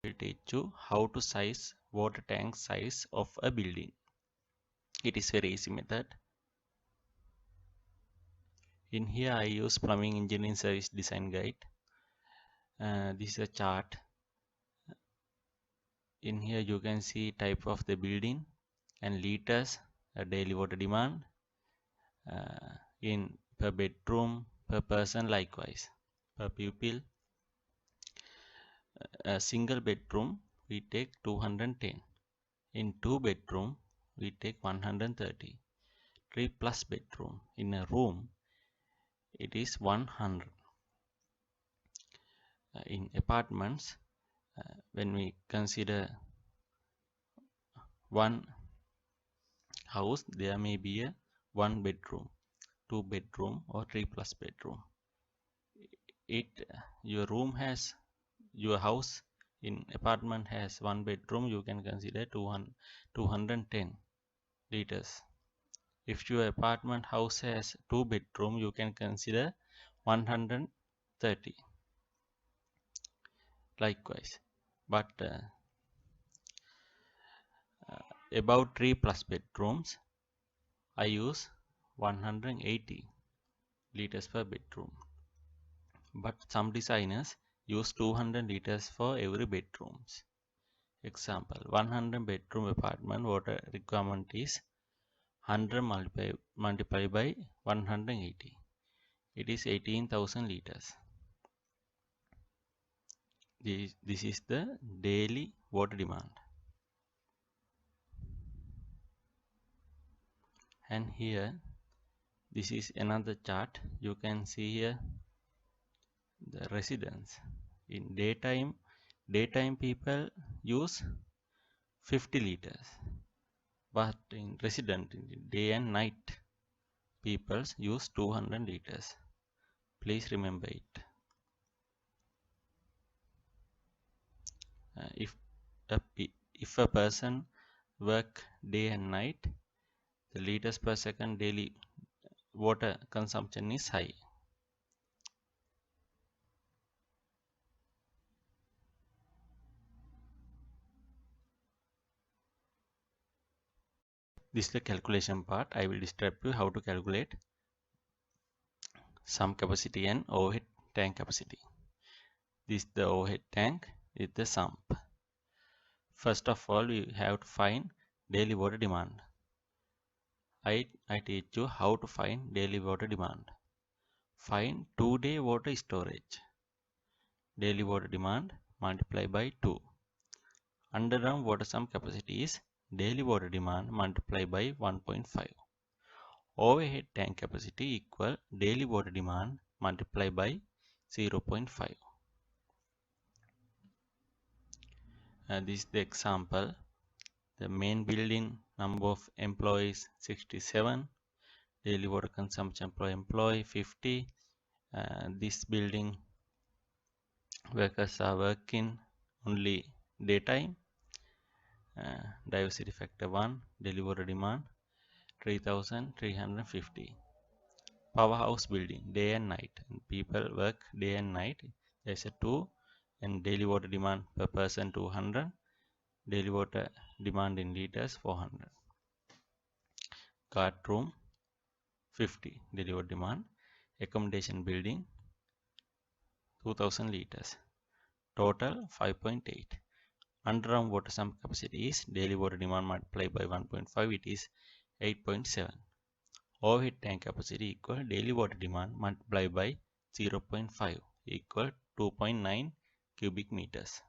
will teach you how to size water tank size of a building. It is very easy method. In here I use Plumbing Engineering Service Design Guide. This is a chart. In here you can see type of the building and liters, daily water demand in per bedroom, per person, likewise per pupil. A single bedroom we take 210. In 2 bedroom we take 130. 3 plus bedroom in a room it is 100. In apartments, when we consider one house, there may be a 1 bedroom, 2 bedroom or 3 plus bedroom. Your house in apartment has 1 bedroom, you can consider 210 liters. If your apartment house has 2 bedroom, you can consider 130. Likewise, but about 3 plus bedrooms, I use 180 liters per bedroom. But some designers use 200 liters for every bedrooms. Example, 100 bedroom apartment water requirement is 100 multiplied by 180. It is 18,000 liters. This is the daily water demand. And here, this is another chart. You can see here the residence. In daytime people use 50 liters, but in resident, in day and night, people use 200 liters. Please remember it. If a person work day and night, the liters per second daily water consumption is high. This is the calculation part. I will describe you how to calculate sump capacity and overhead tank capacity. This is the overhead tank, is the sump. First of all, we have to find daily water demand. I teach you how to find daily water demand. Find 2-day water storage. Daily water demand multiplied by 2. Underground water sump capacity is daily water demand multiplied by 1.5. Overhead tank capacity equal daily water demand multiplied by 0.5. This is the example. The main building, number of employees 67, daily water consumption per employee 50. This building workers are working only daytime. Diversity factor 1, daily water demand 3,350. Powerhouse building, day and night, and people work day and night. There's a 2, and daily water demand per person 200. Daily water demand in liters 400. Guard room 50 daily water demand. Accommodation building 2000 liters. Total 5.8. Underground water sump capacity is daily water demand multiplied by 1.5. It is 8.7. Overhead tank capacity equal daily water demand multiplied by 0.5 equal 2.9 cubic meters.